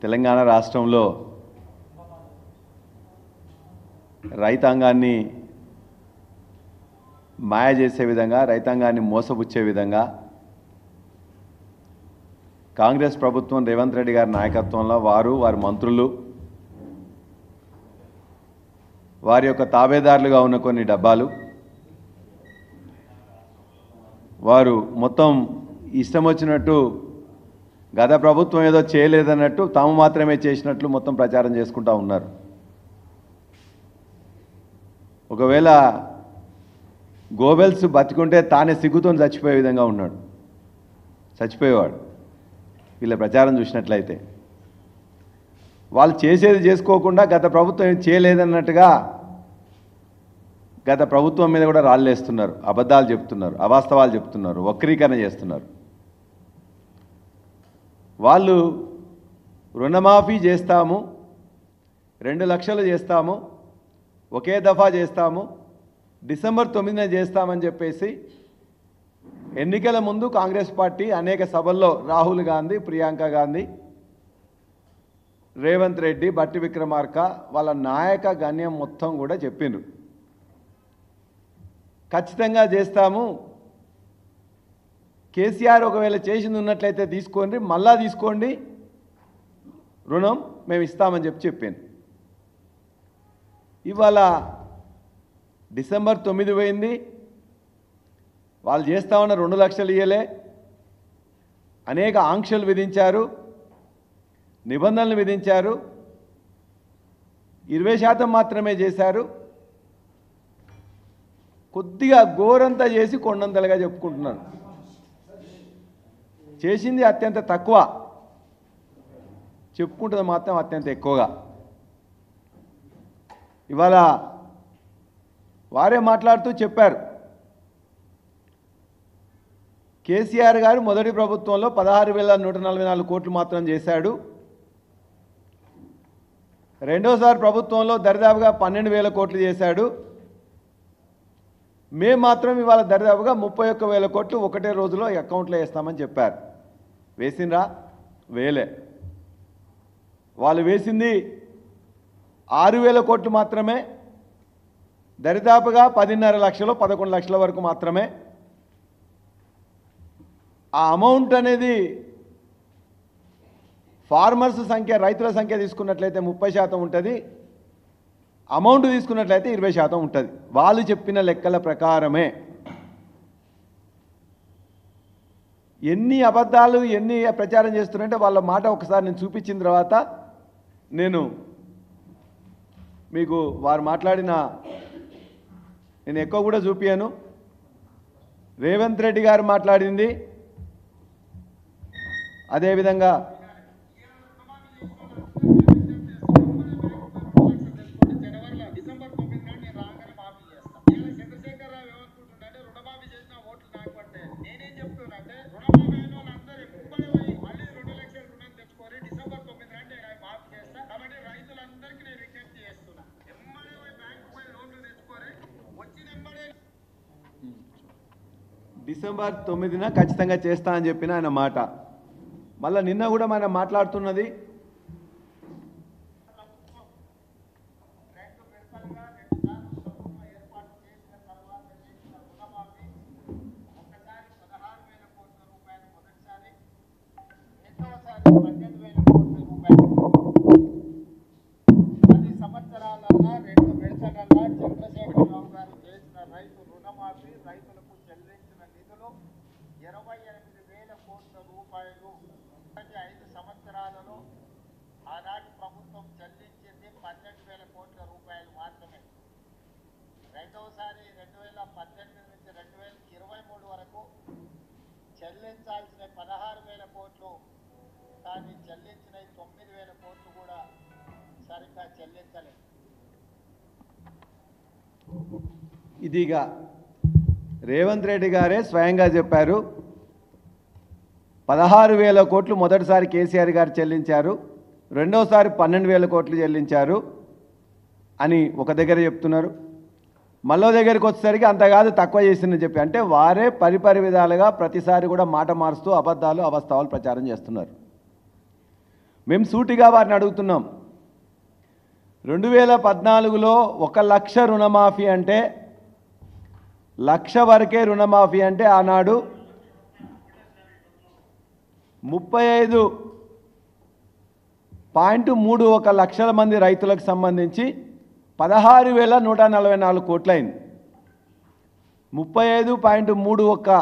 తెలంగాణ రాష్ట్రంలో రైతాంగాన్ని మాయ చేసే విధంగా, రైతాంగాన్ని మోసపుచ్చే విధంగా కాంగ్రెస్ ప్రభుత్వం రేవంత్ రెడ్డి గారి నాయకత్వంలో వారి మంత్రులు, వారి యొక్క తాబేదారులుగా ఉన్న కొన్ని డబ్బాలు వారు మొత్తం ఇష్టం వచ్చినట్టు గత ప్రభుత్వం ఏదో చేయలేదన్నట్టు తాము మాత్రమే చేసినట్లు మొత్తం ప్రచారం చేసుకుంటూ ఉన్నారు. ఒకవేళ గోబెల్స్ బతికుంటే తానే సిగ్గుతో చచ్చిపోయే విధంగా ఉన్నాడు, చచ్చిపోయేవాడు. వీళ్ళ ప్రచారం చూసినట్లయితే వాళ్ళు చేసేది చేసుకోకుండా గత ప్రభుత్వం ఏం చేయలేదన్నట్టుగా గత ప్రభుత్వం మీద కూడా రాళ్ళేస్తున్నారు, అబద్ధాలు చెప్తున్నారు, అవాస్తవాలు చెప్తున్నారు, వక్రీకరణ చేస్తున్నారు. వాళ్ళు రుణమాఫీ చేస్తాము, 2 లక్షలు చేస్తాము, ఒకే దఫా చేస్తాము, డిసెంబర్ 9న చేస్తామని చెప్పేసి ఎన్నికల ముందు కాంగ్రెస్ పార్టీ అనేక సభల్లో రాహుల్ గాంధీ, ప్రియాంక గాంధీ, రేవంత్ రెడ్డి, బట్టి విక్రమార్క వాళ్ళ నాయక గణ్యం మొత్తం కూడా చెప్పిండ్రు ఖచ్చితంగా చేస్తాము, కేసీఆర్ ఒకవేళ చేసింది ఉన్నట్లయితే తీసుకోండి, మళ్ళా తీసుకోండి, రుణం మేము ఇస్తామని చెప్పాను. ఇవాళ డిసెంబర్ 9 పోయింది, వాళ్ళు చేస్తామన్న 2 లక్షలు ఇయ్యలే, అనేక ఆంక్షలు విధించారు, నిబంధనలు విధించారు, 20% మాత్రమే చేశారు. కొద్దిగా గోరంతా చేసి కొండంతలుగా చెప్పుకుంటున్నారు. చేసింది అత్యంత తక్కువ, చెప్పుకుంటుంది మాత్రం అత్యంత ఎక్కువగా. ఇవాళ వారే మాట్లాడుతూ చెప్పారు, కేసీఆర్ గారు మొదటి ప్రభుత్వంలో 16,144 కోట్లు మాత్రం చేశాడు, రెండోసారి ప్రభుత్వంలో దరిదాపుగా 12,000 కోట్లు చేశాడు, మేము మాత్రం ఇవాళ దరిదాపుగా 31,000 కోట్లు ఒకటే రోజులో అకౌంట్లో వేస్తామని చెప్పారు. వేసిండ్రా? వేలే. వాళ్ళు వేసింది 6,000 కోట్లు మాత్రమే, దరిదాపుగా 10.5 లక్షలు 11 లక్షల వరకు మాత్రమే. ఆ అమౌంట్ అనేది ఫార్మర్స్ సంఖ్య, రైతుల సంఖ్య తీసుకున్నట్లయితే 30% ఉంటుంది, అమౌంట్ తీసుకున్నట్లయితే 20% ఉంటుంది. వాళ్ళు చెప్పిన లెక్కల ప్రకారమే. ఎన్ని అబద్ధాలు ఎన్ని ప్రచారం చేస్తున్నారంటే వాళ్ళ మాట ఒకసారి నేను చూపించిన తర్వాత నేను మీకు వారు మాట్లాడిన నేను ఎక్కువ కూడా చూపించాను. రేవంత్ రెడ్డి గారు మాట్లాడింది, అదేవిధంగా డిసెంబర్ 9న ఖచ్చితంగా చేస్తా అని చెప్పిన ఆయన మాట. మళ్ళీ నిన్న కూడా మనం మాట్లాడుతున్నది ఆనాటి ప్రభుత్వం చెల్లించింది 12,000 కోట్ల రూపాయలు మాత్రమే. రెండవసారి 2018 నుంచి 2023 వరకు చెల్లించాల్సిన 16,000 కోట్లు, కానీ చెల్లించిన 9,000 కోట్లు కూడా సరిగ్గా చెల్లించలేదు. ఇదిగా రేవంత్ రెడ్డి గారే స్వయంగా చెప్పారు, 16,000 కోట్లు మొదటిసారి కేసీఆర్ గారు చెల్లించారు, రెండోసారి 12,000 కోట్లు చెల్లించారు అని ఒక దగ్గర చెప్తున్నారు. మళ్ళో దగ్గరికి వచ్చేసరికి అంత కాదు తక్కువ చేసిందని చెప్పి, అంటే వారే పరిపరి విధాలుగా ప్రతిసారి కూడా మాట మారుస్తూ అబద్ధాలు అవాస్తవాలు ప్రచారం చేస్తున్నారు. మేము సూటిగా వారిని అడుగుతున్నాం. 2014లో 1 లక్ష రుణమాఫీ అంటే, లక్ష వరకే రుణమాఫీ అంటే ఆనాడు 35.31 లక్షల మంది రైతులకు సంబంధించి 16,144 కోట్లయింది. 35.31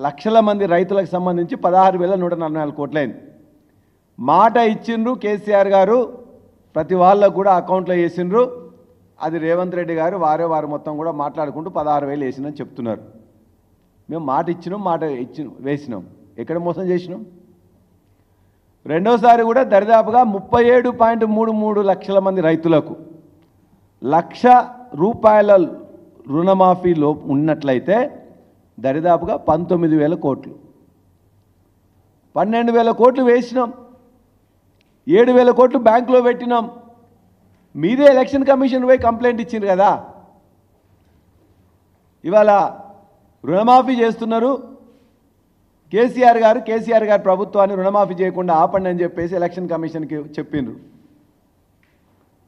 లక్షల మంది రైతులకు సంబంధించి 16,144 కోట్లయింది. మాట ఇచ్చిండ్రు కేసీఆర్ గారు, ప్రతి వాళ్ళకు కూడా అకౌంట్లో వేసిండ్రు. అది రేవంత్ రెడ్డి గారు వారు మొత్తం కూడా మాట్లాడుకుంటూ 16,000 వేసినని చెప్తున్నారు. మేము మాట ఇచ్చినాం, వేసినాం. ఎక్కడ మోసం చేసినాం? రెండోసారి కూడా దరిదాపుగా 37.33 లక్షల మంది రైతులకు ₹1,00,000 రుణమాఫీలో ఉన్నట్లయితే దరిదాపుగా 19,000 కోట్లు, 12,000 కోట్లు వేసినాం. 7,000 కోట్లు బ్యాంకులో పెట్టినాం. మీరే ఎలక్షన్ కమిషన్ పోయి కంప్లైంట్ ఇచ్చిండ్రు కదా. ఇవాళ రుణమాఫీ చేస్తున్నారు. కేసీఆర్ గారు ప్రభుత్వాన్ని రుణమాఫీ చేయకుండా ఆపండి అని చెప్పేసి ఎలక్షన్ కమిషన్కి చెప్పిండ్రు.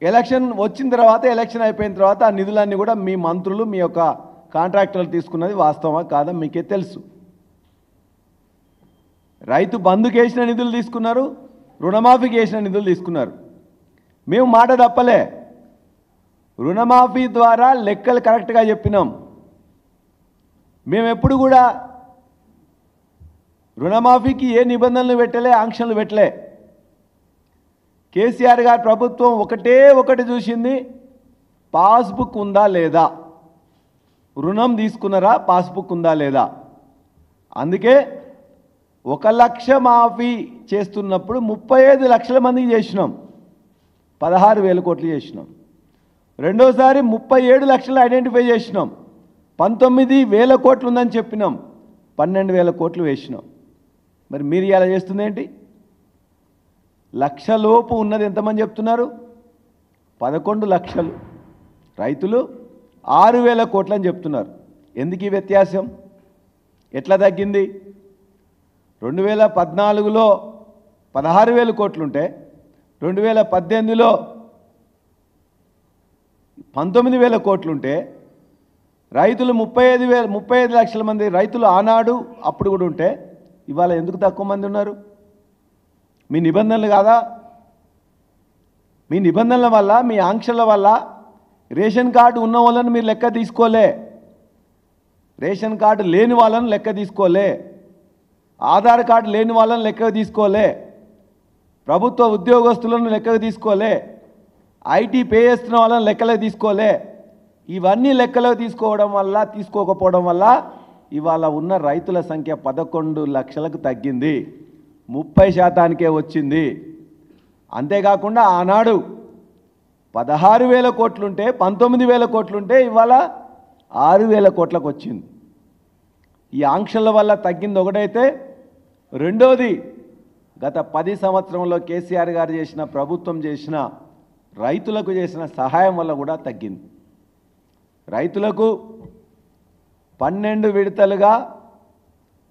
ఎలక్షన్ వచ్చిన తర్వాత, ఎలక్షన్ అయిపోయిన తర్వాత ఆ నిధులన్నీ కూడా మీ మంత్రులు, మీ యొక్క కాంట్రాక్టర్లు తీసుకున్నది వాస్తవమా కాదా మీకే తెలుసు. రైతు బంధుకి వేసిన నిధులు తీసుకున్నారు, రుణమాఫీకి వేసిన నిధులు తీసుకున్నారు. మేము మాట తప్పలే. రుణమాఫీ ద్వారా లెక్కలు కరెక్ట్గా చెప్పినాం. మేము ఎప్పుడు కూడా రుణమాఫీకి ఏ నిబంధనలు పెట్టలే, ఆంక్షలు పెట్టలే. కేసీఆర్ గారి ప్రభుత్వం ఒకటి చూసింది, పాస్బుక్ ఉందా లేదా, రుణం తీసుకున్నారా, పాస్బుక్ ఉందా లేదా. అందుకే 1 లక్ష మాఫీ చేస్తున్నప్పుడు 35 లక్షల మందికి చేసినాం, 16,000 కోట్లు చేసినాం. రెండోసారి 37 లక్షలు ఐడెంటిఫై చేసినాం, 19,000 కోట్లు ఉందని చెప్పినాం, 12,000 కోట్లు వేసినాం. మరి మీరు ఇలా చేస్తుంది ఏంటి? లక్షలోపు ఉన్నది ఎంతమంది చెప్తున్నారు? 11 లక్షలు. రైతులు 6,000 కోట్లు అని చెప్తున్నారు. ఎందుకు ఈ వ్యత్యాసం? ఎట్లా తగ్గింది? 2014లో 16,000 కోట్లుంటే 2018లో 19,000 కోట్లుంటే రైతులు 35 లక్షల మంది రైతులు ఆనాడు అప్పుడు కూడా ఉంటే ఇవాళ ఎందుకు తక్కువ మంది ఉన్నారు? మీ నిబంధనలు కాదా? మీ నిబంధనల వల్ల, మీ ఆంక్షల వల్ల రేషన్ కార్డు ఉన్న వాళ్ళని మీరు లెక్క తీసుకోలే, రేషన్ కార్డు లేని వాళ్ళని లెక్క తీసుకోలే, ఆధార్ కార్డు లేని వాళ్ళని లెక్క తీసుకోలే, ప్రభుత్వ ఉద్యోగస్తులను లెక్కకు తీసుకోలే, ఐటీ పే చేస్తున్న వాళ్ళని లెక్కలకు తీసుకోలే. ఇవన్నీ లెక్కలో తీసుకోకపోవడం వల్ల ఇవాళ ఉన్న రైతుల సంఖ్య 11 లక్షలకు తగ్గింది, 30% వచ్చింది. అంతేకాకుండా ఆనాడు 16,000 కోట్లుంటే 19,000 కోట్లుంటే ఇవాళ 6,000 కోట్లకు వచ్చింది. ఈ ఆంక్షల వల్ల తగ్గింది ఒకటైతే, రెండోది గత 10 సంవత్సరంలో కేసీఆర్ గారు చేసిన, ప్రభుత్వం చేసిన, రైతులకు చేసిన సహాయం వల్ల కూడా తగ్గింది. రైతులకు 12 విడతలుగా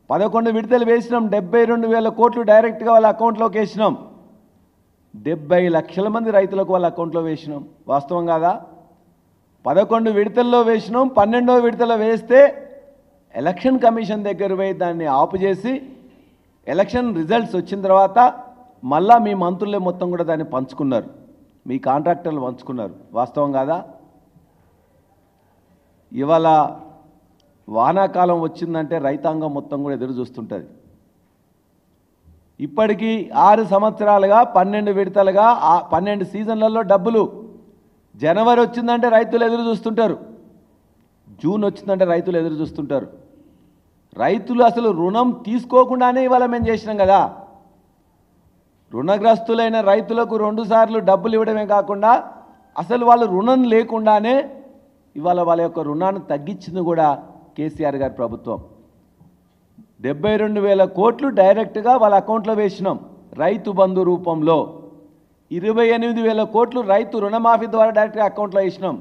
11 విడతలు వేసినాం, 72,000 కోట్లు డైరెక్ట్గా వాళ్ళ అకౌంట్లోకి వేసినాం. 70 లక్షల మంది రైతులకు వాళ్ళ అకౌంట్లో వేసినాం. వాస్తవం కాదా? 11 విడతల్లో వేసినాం. 12వ విడతలో వేస్తే ఎలక్షన్ కమిషన్ దగ్గర పోయి దాన్ని ఆపు చేసి ఎలక్షన్ రిజల్ట్స్ వచ్చిన తర్వాత మళ్ళా మీ మంత్రులే మొత్తం కూడా దాన్ని పంచుకున్నారు, మీ కాంట్రాక్టర్లు పంచుకున్నారు. వాస్తవం కాదా? ఇవాళ వానాకాలం వచ్చిందంటే రైతాంగం మొత్తం కూడా ఎదురు చూస్తుంటుంది. ఇప్పటికీ 6 సంవత్సరాలుగా 12 విడతలుగా 12 సీజన్లలో డబ్బులు. జనవరి వచ్చిందంటే రైతులు ఎదురు చూస్తుంటారు, జూన్ వచ్చిందంటే రైతులు ఎదురు చూస్తుంటారు. రైతులు అసలు రుణం తీసుకోకుండానే ఇవాళ మేము చేసినాం కదా. రుణగ్రస్తులైన రైతులకు 2 సార్లు డబ్బులు ఇవ్వడమే కాకుండా అసలు వాళ్ళు రుణం లేకుండానే ఇవాళ వాళ్ళ యొక్క రుణాన్ని తగ్గించింది కూడా కేసీఆర్ గారి ప్రభుత్వం. 72,000 కోట్లు డైరెక్ట్గా వాళ్ళ అకౌంట్లో వేసినాం రైతు బంధు రూపంలో. 28,000 కోట్లు రైతు రుణమాఫీ ద్వారా డైరెక్ట్గా అకౌంట్లో వేసినాం.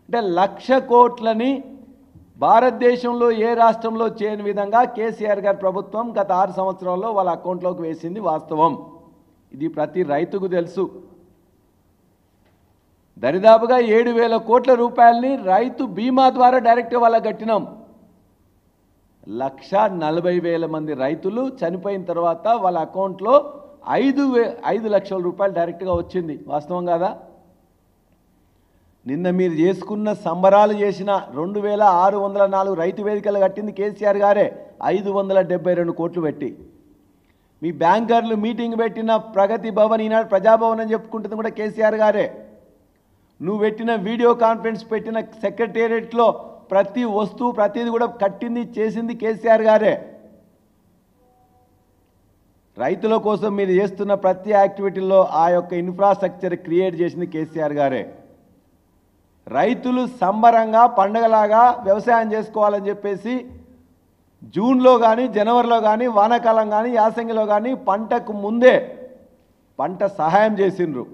అంటే 1,00,000 కోట్లని భారతదేశంలో ఏ రాష్ట్రంలో చేయని విధంగా కేసీఆర్ గారి ప్రభుత్వం గత 6 సంవత్సరాల్లో వాళ్ళ అకౌంట్లోకి వేసింది వాస్తవం. ఇది ప్రతి రైతుకు తెలుసు. దరిదాపుగా 7,000 కోట్ల రూపాయలని రైతు బీమా ద్వారా డైరెక్ట్గా వాళ్ళకి కట్టినాం. 1,40,000 మంది రైతులు చనిపోయిన తర్వాత వాళ్ళ అకౌంట్లో 5 లక్షల రూపాయలు డైరెక్ట్గా వచ్చింది. వాస్తవం కాదా? నిన్న మీరు చేసుకున్న సంబరాలు చేసిన 2,604 రైతు వేదికలు కట్టింది కేసీఆర్ గారే 572 కోట్లు పెట్టి. మీ బ్యాంకర్లు మీటింగ్ పెట్టిన ప్రగతి భవన్, ఈనాడు ప్రజాభవన్ అని చెప్పుకుంటుంది కూడా కేసీఆర్ గారే. నువ్వు పెట్టిన వీడియో కాన్ఫరెన్స్ పెట్టిన సెక్రటేరియట్లో ప్రతి వస్తువు ప్రతిది కూడా కట్టింది చేసింది కేసీఆర్ గారే. రైతుల కోసం మీరు చేస్తున్న ప్రతి యాక్టివిటీలో ఆ యొక్క ఇన్ఫ్రాస్ట్రక్చర్ క్రియేట్ చేసింది కేసీఆర్ గారే. రైతులు సంబరంగా పండగలాగా వ్యవసాయం చేసుకోవాలని చెప్పేసి జూన్లో కానీ జనవరిలో కానీ వానాకాలం కానీ యాసంగిలో కానీ పంటకు ముందే పంట సహాయం చేసిండ్రు.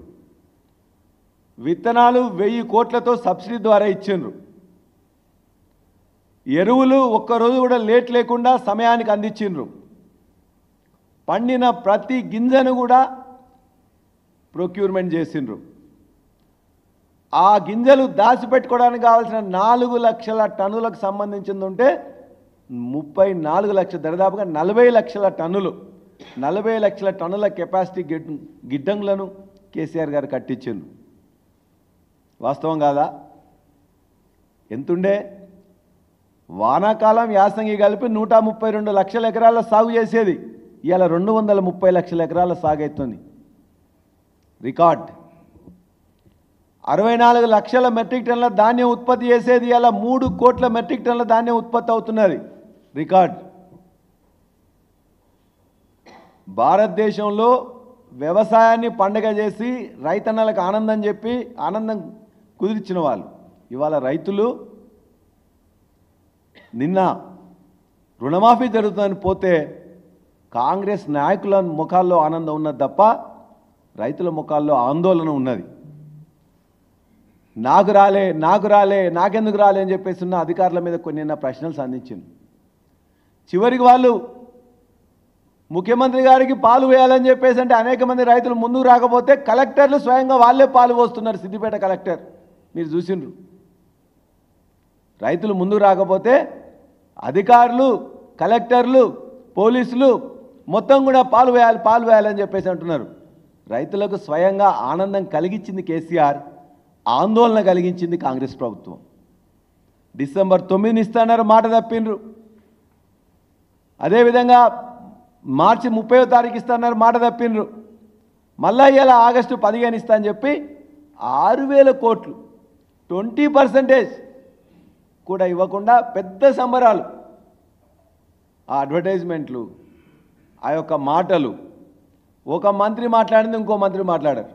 విత్తనాలు 1000 కోట్లతో సబ్సిడీ ద్వారా ఇచ్చిండ్రు. ఎరువులు ఒక్కరోజు కూడా లేట్ లేకుండా సమయానికి అందించిండ్రు. పండిన ప్రతి గింజను కూడా ప్రొక్యూర్మెంట్ చేసిండ్రు. ఆ గింజలు దాచిపెట్టుకోవడానికి కావాల్సిన 4 లక్షల టన్నులకు సంబంధించింది ఉంటే 34 లక్షల, దరిదాపుగా 40 లక్షల టన్నులు, 40 లక్షల టన్నుల కెపాసిటీ గిడ్డంగులను కేసీఆర్ గారు కట్టించిండ్రు. వాస్తవం కాదా? ఎంతుండే? వానాకాలం యాసంగి కలిపి 132 లక్షల ఎకరాల సాగు చేసేది ఇవాళ 230 లక్షల ఎకరాల సాగు అవుతుంది. రికార్డ్. 64 లక్షల మెట్రిక్ టన్నుల ధాన్యం ఉత్పత్తి చేసేది ఇవాళ 3 కోట్ల మెట్రిక్ టన్నుల ధాన్యం ఉత్పత్తి అవుతున్నది. రికార్డ్. భారతదేశంలో వ్యవసాయాన్ని పండగ చేసి రైతన్నలకు ఆనందం చెప్పి ఆనందం కుదిర్చిన వాళ్ళు ఇవాళ రైతులు నిన్న రుణమాఫీ జరుగుతుందని పోతే కాంగ్రెస్ నాయకుల ముఖాల్లో ఆనందం ఉన్నది తప్ప రైతుల ముఖాల్లో ఆందోళన ఉన్నది. నాకు రాలే నాకెందుకు రాలే అని చెప్పేసి ఉన్న అధికారుల మీద కొన్ని ప్రశ్నలు సంధించింది. చివరికి వాళ్ళు ముఖ్యమంత్రి గారికి పాలు వేయాలని చెప్పేసి అంటే అనేక మంది రైతులు ముందుకు రాకపోతే కలెక్టర్లు స్వయంగా వాళ్ళే పాలు పోస్తున్నారు. సిద్దిపేట కలెక్టర్ మీరు చూసిండ్రు. రైతులు ముందుకు రాకపోతే అధికారులు, కలెక్టర్లు, పోలీసులు మొత్తం కూడా పాలు వేయాలని చెప్పేసి అంటున్నారు. రైతులకు స్వయంగా ఆనందం కలిగించింది కేసీఆర్, ఆందోళన కలిగించింది కాంగ్రెస్ ప్రభుత్వం. డిసెంబర్ 9 ఇస్తాన్నారు, మాట తప్పిండ్రు. అదేవిధంగా మార్చి 30వ తారీఖు ఇస్తాన్నారు, మాట తప్పిండ్రు. మళ్ళా ఇలా ఆగస్టు 15 ఇస్తా అని చెప్పి 6,000 కోట్లు 20% కూడా ఇవ్వకుండా పెద్ద సంబరాలు. ఆ అడ్వర్టైజ్మెంట్లు, ఆ యొక్క మాటలు, ఒక మంత్రి మాట్లాడింది ఇంకో మంత్రి మాట్లాడారు,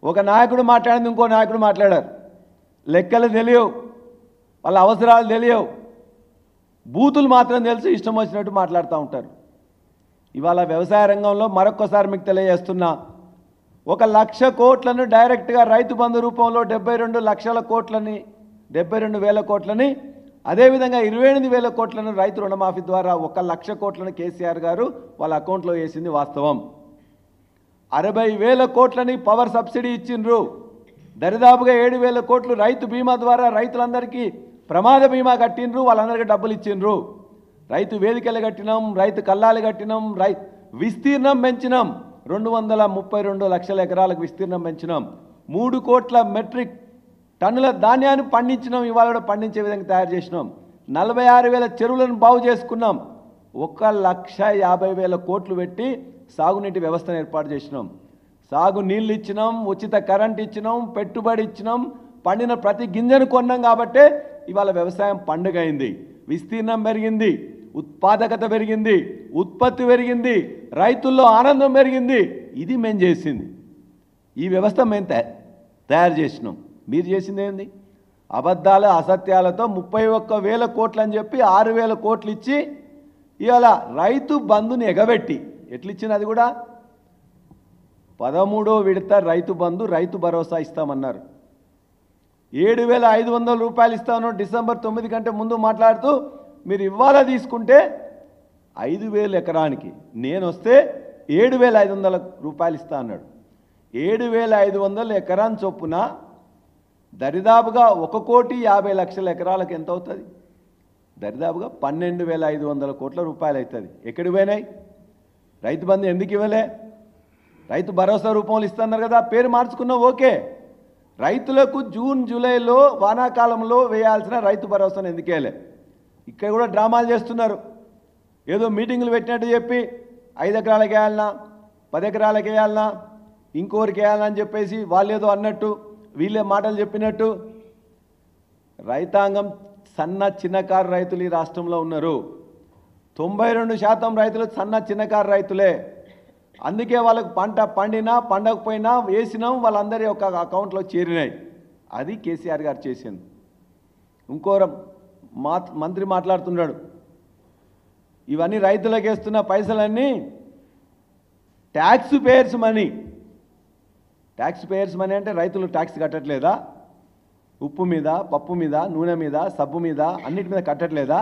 ఒక నాయకుడు మాట్లాడింది ఇంకో నాయకుడు మాట్లాడారు. లెక్కలు తెలియవు, వాళ్ళ అవసరాలు తెలియవు, బూతులు మాత్రం తెలుసు, ఇష్టం వచ్చినట్టు మాట్లాడుతూ ఉంటారు. ఇవాళ వ్యవసాయ రంగంలో మరొక్కసారి మీకు తెలియజేస్తున్నా, 1,00,000 కోట్లను డైరెక్ట్గా రైతు బంధు రూపంలో 72,000 కోట్లని అదేవిధంగా 28,000 కోట్లను రైతు రుణమాఫీ ద్వారా 1,00,000 కోట్లను కేసీఆర్ గారు వాళ్ళ అకౌంట్లో వేసింది వాస్తవం. 60,000 కోట్లని పవర్ సబ్సిడీ ఇచ్చిండ్రు. దరిదాపుగా 7,000 కోట్లు రైతు బీమా ద్వారా రైతులందరికీ ప్రమాద బీమా కట్టిండ్రు, వాళ్ళందరికీ డబ్బులు ఇచ్చిండ్రు. రైతు వేదికలు కట్టినాం, రైతు కల్లాలు కట్టినాం, విస్తీర్ణం పెంచినాం. 232 లక్షల ఎకరాలకు విస్తీర్ణం పెంచినాం. 3 కోట్ల మెట్రిక్ టన్నుల ధాన్యాన్ని పండించినాం, ఇవాళ కూడా పండించే విధంగా తయారు చేసినాం. 46,000 చెరువులను బాగు చేసుకున్నాం. 1,50,000 కోట్లు పెట్టి సాగునీటి వ్యవస్థను ఏర్పాటు చేసినాం. సాగు నీళ్ళు ఇచ్చినాం, ఉచిత కరెంట్ ఇచ్చినాం, పెట్టుబడి ఇచ్చినాం, పండిన ప్రతి గింజను కొన్నాం. కాబట్టే ఇవాళ వ్యవసాయం పండుగ అయింది, విస్తీర్ణం పెరిగింది, ఉత్పాదకత పెరిగింది, ఉత్పత్తి పెరిగింది, రైతుల్లో ఆనందం పెరిగింది. ఇది మేము చేసింది. ఈ వ్యవస్థ మేము తయారు చేసినాం. మీరు చేసింది ఏంది? అబద్ధాలు అసత్యాలతో 31,000 కోట్లు అని చెప్పి 6,000 కోట్లు ఇచ్చి ఇవాళ రైతు బంధుని ఎగబెట్టి ఎట్లా ఇచ్చింది? అది కూడా 13వ విడత రైతు బంధు, రైతు భరోసా ఇస్తామన్నారు. 7,500 రూపాయలు ఇస్తాను డిసెంబర్ 9 కంటే ముందు మాట్లాడుతూ మీరు ఇవాళ తీసుకుంటే 5,000 ఎకరానికి, నేను వస్తే 7,500 రూపాయలు ఇస్తా అన్నాడు. 7,500 ఎకరాన్ చొప్పున దరిదాపుగా 1,50,00,000 ఎకరాలకు ఎంత అవుతుంది? దరిదాపుగా 12,500 కోట్ల రూపాయలు అవుతుంది. ఎక్కడికి పోయినాయి? రైతు బంధు ఎందుకు ఇవ్వలే? రైతు భరోసా రూపంలో ఇస్తున్నారు కదా, పేరు మార్చుకున్నావు ఓకే. రైతులకు జూన్ జూలైలో వానాకాలంలో వేయాల్సిన రైతు భరోసాను ఎందుకు వేయలే? ఇక్కడ కూడా డ్రామాలు చేస్తున్నారు. ఏదో మీటింగులు పెట్టినట్టు చెప్పి 5 ఎకరాలకు వేయాలన్నా 10 ఎకరాలకు వేయాలన్నా ఇంకోరికి వేయాలన్నా అని చెప్పేసి వాళ్ళు ఏదో అన్నట్టు వీళ్ళే మాటలు చెప్పినట్టు. రైతాంగం సన్న చిన్నకారు రైతులు ఈ రాష్ట్రంలో ఉన్నారు. 92% రైతులు సన్న చిన్నకారు రైతులే. అందుకే వాళ్ళకు పంట పండినా పండకపోయినా వేసినాం వాళ్ళందరి యొక్క అకౌంట్లో చేరినాయి. అది కేసీఆర్ గారు చేసింది. ఇంకో మంత్రి మాట్లాడుతున్నాడు, ఇవన్నీ రైతులకు వేస్తున్న పైసలన్నీ tax payers money. Tax payers money అంటే రైతులు ట్యాక్స్ కట్టట్లేదా? ఉప్పు మీద, పప్పు మీద, నూనె మీద, సబ్బు మీద, అన్నిటి మీద కట్టట్లేదా?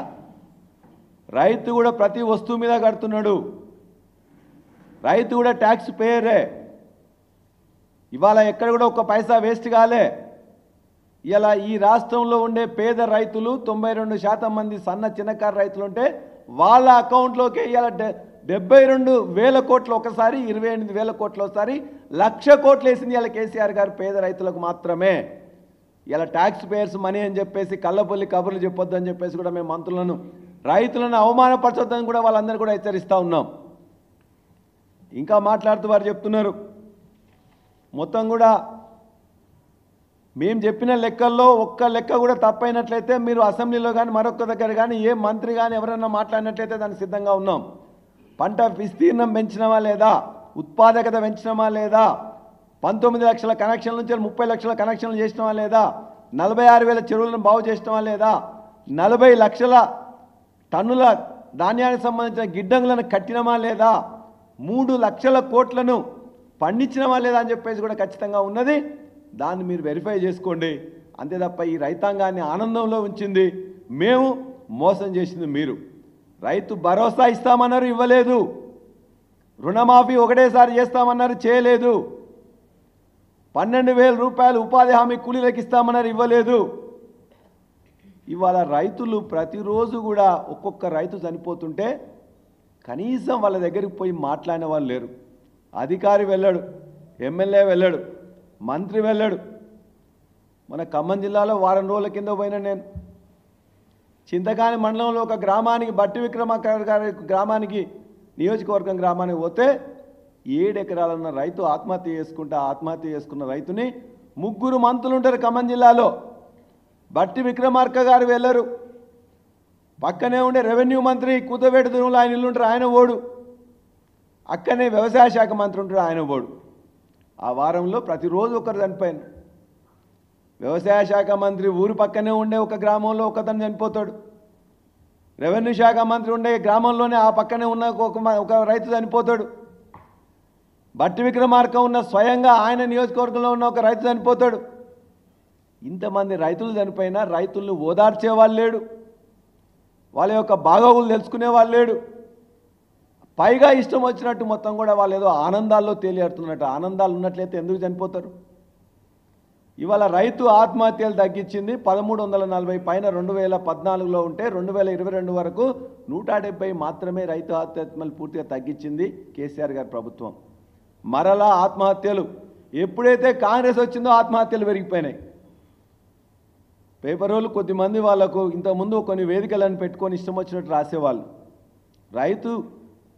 రైతు కూడా ప్రతి వస్తువు మీద కడుతున్నాడు. రైతు కూడా ట్యాక్స్ పేయరే. ఇవాళ ఎక్కడ కూడా ఒక్క పైసా వేస్ట్ కాలే. ఇలా ఈ రాష్ట్రంలో ఉండే పేద రైతులు 92% మంది సన్న చిన్నకారు రైతులు ఉంటే వాళ్ళ అకౌంట్లోకి ఇవాళ 72,000 కోట్లు ఒకసారి, 28,000 కోట్లు ఒకసారి, 1,00,000 కోట్లు వేసింది ఇలా కేసీఆర్ గారు పేద రైతులకు మాత్రమే. ఇలా ట్యాక్స్ పేయర్స్ మనీ అని చెప్పేసి కళ్ళబొల్లి కబుర్లు చెప్పొద్దు అని చెప్పేసి కూడా మేము మంత్రులను రైతులను అవమానపరచొద్దని కూడా వాళ్ళందరూ కూడా హెచ్చరిస్తూ ఉన్నాం. ఇంకా మాట్లాడుతూ వారు చెప్తున్నారు, మొత్తం కూడా మేము చెప్పిన లెక్కల్లో ఒక్క లెక్క కూడా తప్పైనట్లయితే మీరు అసెంబ్లీలో కానీ మరొక దగ్గర కానీ ఏ మంత్రి కానీ ఎవరైనా మాట్లాడినట్లయితే దానికి సిద్ధంగా ఉన్నాం. పంట విస్తీర్ణం పెంచినమా లేదా, ఉత్పాదకత పెంచినమా లేదా, 19 లక్షల కనెక్షన్ల నుంచి 30 లక్షల కనెక్షన్లు చేసినమా లేదా, 46,000 చెరువులను బాగు చేసినమా లేదా, 40 లక్షల టన్నుల ధాన్యానికి సంబంధించిన గిడ్డంగులను కట్టినమా లేదా, 3 లక్షల కోట్లను పండించినమా లేదా అని చెప్పేసి కూడా ఖచ్చితంగా ఉన్నది. దాన్ని మీరు వెరిఫై చేసుకోండి. అంతే తప్ప ఈ రైతాంగాన్ని ఆనందంలో ఉంచింది మేము, మోసం చేసింది మీరు. రైతు భరోసా ఇస్తామన్నారు, ఇవ్వలేదు. రుణమాఫీ ఒకటేసారి చేస్తామన్నారు, చేయలేదు. 12,000 రూపాయలు ఉపాధి హామీ కూలీలకు ఇస్తామన్నారు, ఇవ్వలేదు. ఇవాళ రైతులు ప్రతిరోజు కూడా ఒక్కొక్క రైతు చనిపోతుంటే కనీసం వాళ్ళ దగ్గరికి పోయి మాట్లాడిన వాళ్ళు లేరు. అధికారి వెళ్ళాడు, ఎమ్మెల్యే వెళ్ళాడు, మంత్రి వెళ్ళాడు. మన ఖమ్మం జిల్లాలో వారం రోజుల కింద పోయినా నేను చింతకాని మండలంలో ఒక గ్రామానికి, బట్టి విక్రమార్క గారి గ్రామానికి, నియోజకవర్గం గ్రామానికి పోతే 7 ఎకరాలన్న రైతు ఆత్మహత్య చేసుకున్న రైతుని 3 మంత్రులు ఉంటారు ఖమ్మం జిల్లాలో. బట్టి విక్రమార్క గారు వెళ్ళరు. పక్కనే ఉండే రెవెన్యూ మంత్రి కూతవేటి దూరంలో ఆయన ఇల్లు ఉంటారు, ఆయన ఓడు. అక్కనే వ్యవసాయ శాఖ మంత్రి ఉంటాడు, ఆయన ఓడు. ఆ వారంలో ప్రతిరోజు ఒకరు చనిపోయాను. వ్యవసాయ శాఖ మంత్రి ఊరు పక్కనే ఉండే ఒక గ్రామంలో ఒకతను చనిపోతాడు. రెవెన్యూ శాఖ మంత్రి ఉండే గ్రామంలోనే ఆ పక్కనే ఉన్న ఒక రైతు చనిపోతాడు. బట్టి విక్రమార్క ఉన్న స్వయంగా ఆయన నియోజకవర్గంలో ఉన్న ఒక రైతు చనిపోతాడు. ఇంతమంది రైతులు చనిపోయినా రైతులను ఓదార్చేవాళ్ళు లేడు, వాళ్ళ యొక్క బాగోగులు తెలుసుకునే వాళ్ళు లేడు. పైగా ఇష్టం వచ్చినట్టు మొత్తం కూడా వాళ్ళు ఏదో ఆనందాల్లో తేలియాడుతున్నట్టు. ఆనందాలు ఉన్నట్లయితే ఎందుకు చనిపోతారు? ఇవాళ రైతు ఆత్మహత్యలు తగ్గించింది 1,340 పైన 2014లో ఉంటే 2022 వరకు 170 మాత్రమే రైతు ఆత్మహత్యలు పూర్తిగా తగ్గించింది కేసీఆర్ గారి ప్రభుత్వం. మరలా ఆత్మహత్యలు ఎప్పుడైతే కాంగ్రెస్ వచ్చిందో ఆత్మహత్యలు పెరిగిపోయినాయి. పేపరోళ్ళు కొద్దిమంది వాళ్లకు ఇంతకుముందు కొన్ని వేదికలను పెట్టుకొని ఇష్టం వచ్చినట్టు రాసేవాళ్ళు. రైతు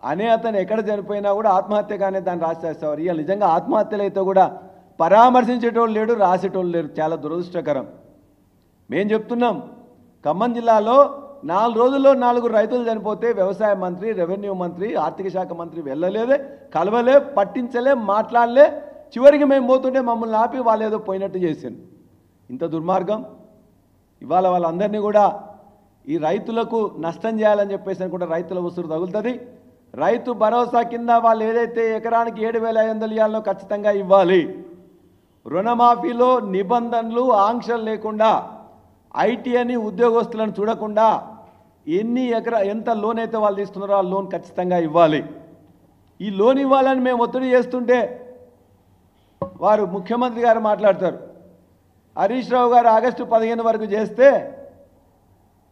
అనే అతను ఎక్కడ చనిపోయినా కూడా ఆత్మహత్యగానే దాన్ని రాసేసేవారు. ఇవాళ నిజంగా ఆత్మహత్యలు అయితే కూడా పరామర్శించేటోళ్ళు లేడు, రాసేటోళ్ళు లేరు. చాలా దురదృష్టకరం. మేము చెప్తున్నాం, ఖమ్మం జిల్లాలో 4 రోజుల్లో 4 రైతులు చనిపోతే వ్యవసాయ మంత్రి, రెవెన్యూ మంత్రి, ఆర్థిక శాఖ మంత్రి వెళ్ళలేదే, కలవలే, పట్టించలే, మాట్లాడలే. చివరికి మేము పోతుంటే మమ్మల్ని ఆపి వాళ్ళు ఏదో పోయినట్టు చేశాను. ఇంత దుర్మార్గం. ఇవాళ వాళ్ళందరినీ కూడా ఈ రైతులకు నష్టం చేయాలని చెప్పేసి కూడా రైతుల ఉసురు తగులుతుంది. రైతు భరోసా కింద వాళ్ళు ఏదైతే ఎకరానికి 7,500 ఇవ్వాలో ఖచ్చితంగా ఇవ్వాలి. రుణమాఫీలో నిబంధనలు, ఆంక్షలు లేకుండా, ఐటీ అని ఉద్యోగస్తులను చూడకుండా ఎంత లోన్ అయితే వాళ్ళు తీసుకున్నారో ఆ లోన్ ఖచ్చితంగా ఇవ్వాలి. ఈ లోన్ ఇవ్వాలని మేము ఒత్తిడి చేస్తుంటే వారు ముఖ్యమంత్రి గారు మాట్లాడతారు, హరీష్ రావు గారు ఆగస్టు 15 వరకు చేస్తే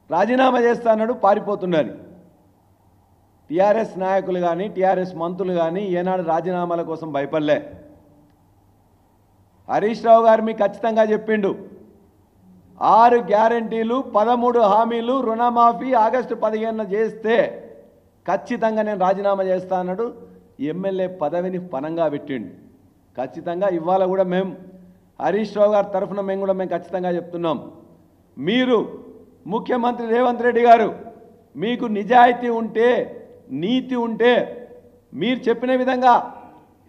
రాజీనామా చేస్తానన్నాడు, పారిపోతున్నాడు. టీఆర్ఎస్ నాయకులు కానీ టీఆర్ఎస్ మంత్రులు కానీ ఏనాడు రాజీనామాల కోసం భయపడలే. హరీష్ రావు గారు మీకు ఖచ్చితంగా చెప్పిండు, 6 గ్యారంటీలు 13 హామీలు రుణమాఫీ ఆగస్టు 15 చేస్తే ఖచ్చితంగా నేను రాజీనామా చేస్తా అన్నాడు. ఎమ్మెల్యే పదవిని పనంగా పెట్టిండు. ఖచ్చితంగా ఇవాళ కూడా మేము హరీష్ రావు గారి తరఫున మేము ఖచ్చితంగా చెప్తున్నాం, మీరు ముఖ్యమంత్రి రేవంత్ రెడ్డి గారు మీకు నిజాయితీ ఉంటే నీతి ఉంటే మీరు చెప్పిన విధంగా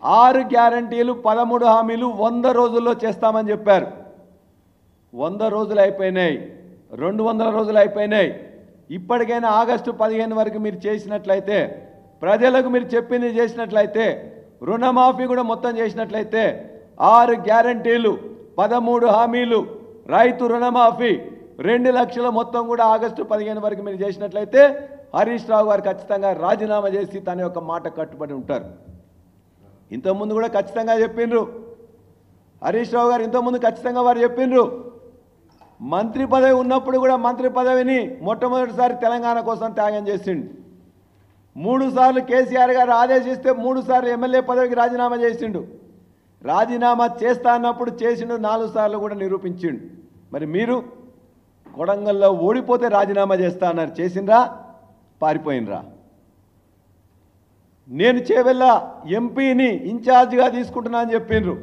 6 గ్యారంటీలు 13 హామీలు 100 రోజుల్లో చేస్తామని చెప్పారు. 100 రోజులు అయిపోయినాయి, 200 రోజులు అయిపోయినాయి. ఇప్పటికైనా ఆగస్టు 15 వరకు మీరు చేసినట్లయితే, ప్రజలకు మీరు చెప్పింది చేసినట్లయితే, రుణమాఫీ కూడా మొత్తం చేసినట్లయితే, 6 గ్యారంటీలు 13 హామీలు రైతు రుణమాఫీ 2 లక్షల మొత్తం కూడా ఆగస్టు 15 వరకు మీరు చేసినట్లయితే హరీష్ రావు గారు ఖచ్చితంగా రాజీనామా చేసి తన యొక్క మాట కట్టుబడి ఉంటారు. ఇంతకుముందు కూడా ఖచ్చితంగా చెప్పిండ్రు హరీష్ రావు గారు, ఇంతకుముందు ఖచ్చితంగా వారు చెప్పిండ్రు, మంత్రి పదవి ఉన్నప్పుడు కూడా మంత్రి పదవిని మొట్టమొదటిసారి తెలంగాణ కోసం త్యాగం చేసిండు. 3 సార్లు కేసీఆర్ గారు ఆదేశిస్తే 3 సార్లు ఎమ్మెల్యే పదవికి రాజీనామా చేసిండు. రాజీనామా చేస్తా అన్నప్పుడు చేసిండు, 4 సార్లు కూడా నిరూపించిండు. మరి మీరు కొడంగల్లో ఓడిపోతే రాజీనామా చేస్తా అన్నారు, చేసిండ్రా? పారిపోయినరా? నేను చేవెళ్ళ ఎంపీని ఇన్ఛార్జిగా తీసుకుంటున్నా అని చెప్పిండ్రు.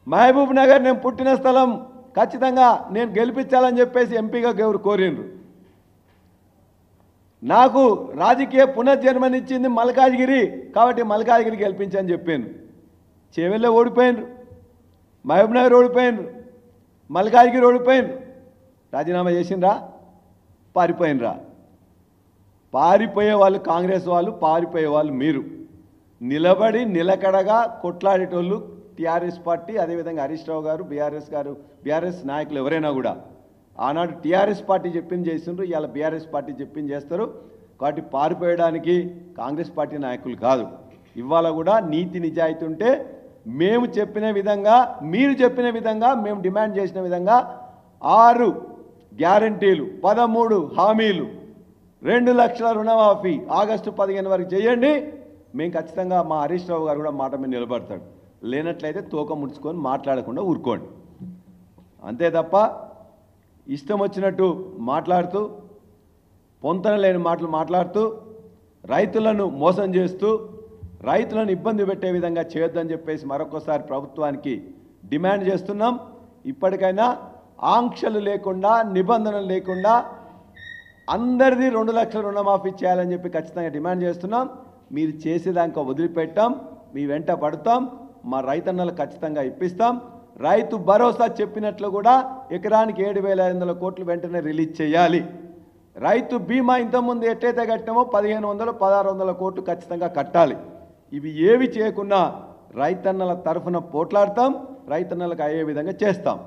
మహబూబ్ నగర్ నేను పుట్టిన స్థలం, ఖచ్చితంగా నేను గెలిపించాలని చెప్పేసి ఎంపీగా కోరిండ్రు. నాకు రాజకీయ పునర్జన్మనిచ్చింది మల్కాజ్గిరి, కాబట్టి మల్కాజ్గిరి గెలిపించని చెప్పాను. చేవెళ్ళ ఓడిపోయినరు, మహబూబ్ నగర్ ఓడిపోయినరు, మల్కాజ్గిరి ఓడిపోయినరు. రాజీనామా చేసిండ్రా? పారిపోయినరా? పారిపోయే వాళ్ళు కాంగ్రెస్ వాళ్ళు, పారిపోయే వాళ్ళు మీరు. నిలబడి నిలకడగా కొట్లాడేటోళ్ళు టీఆర్ఎస్ పార్టీ, అదేవిధంగా హరీష్ రావు గారు, బీఆర్ఎస్ నాయకులు ఎవరైనా కూడా ఆనాడు టీఆర్ఎస్ పార్టీ చెప్పింది చేసిండ్రు, ఇవాళ బీఆర్ఎస్ పార్టీ చెప్పింది చేస్తారు. కాబట్టి పారిపోయడానికి కాంగ్రెస్ పార్టీ నాయకులు కాదు. ఇవాళ కూడా నీతి నిజాయితీ ఉంటే మేము చెప్పిన విధంగా, మీరు చెప్పిన విధంగా, మేము డిమాండ్ చేసిన విధంగా 6 గ్యారంటీలు 13 హామీలు 2 లక్షల రుణమాఫీ ఆగస్టు 15 వరకు చేయండి. మేము ఖచ్చితంగా మా హరీష్ రావు గారు కూడా మాట మీద నిలబడతాడు. లేనట్లయితే తోక ముడుచుకొని మాట్లాడకుండా ఊరుకోండి. అంతే తప్ప ఇష్టం వచ్చినట్టు మాట్లాడుతూ, పొంతన లేని మాటలు మాట్లాడుతూ, రైతులను మోసం చేస్తూ, రైతులను ఇబ్బంది పెట్టే విధంగా చేయొద్దని చెప్పేసి మరొకసారి ప్రభుత్వానికి డిమాండ్ చేస్తున్నాం. ఇప్పటికైనా ఆంక్షలు లేకుండా, నిబంధనలు లేకుండా అందరిది 2 లక్షల రుణమాఫీ చేయాలని చెప్పి ఖచ్చితంగా డిమాండ్ చేస్తున్నాం. మీరు చేసేదాకా వదిలిపెట్టాం, మీ వెంట పడతాం, మా రైతన్నలు ఖచ్చితంగా ఇప్పిస్తాం. రైతు భరోసా చెప్పినట్లు కూడా ఎకరానికి 7,500 కోట్లు వెంటనే రిలీజ్ చేయాలి. రైతు బీమా ఇంతకుముందు ఎట్టయితే కట్టామో 1,500, 1,600 కోట్లు ఖచ్చితంగా కట్టాలి. ఇవి ఏవి చేయకుండా రైతన్నల తరఫున పోట్లాడతాం, రైతన్నలకు అయ్యే విధంగా చేస్తాం.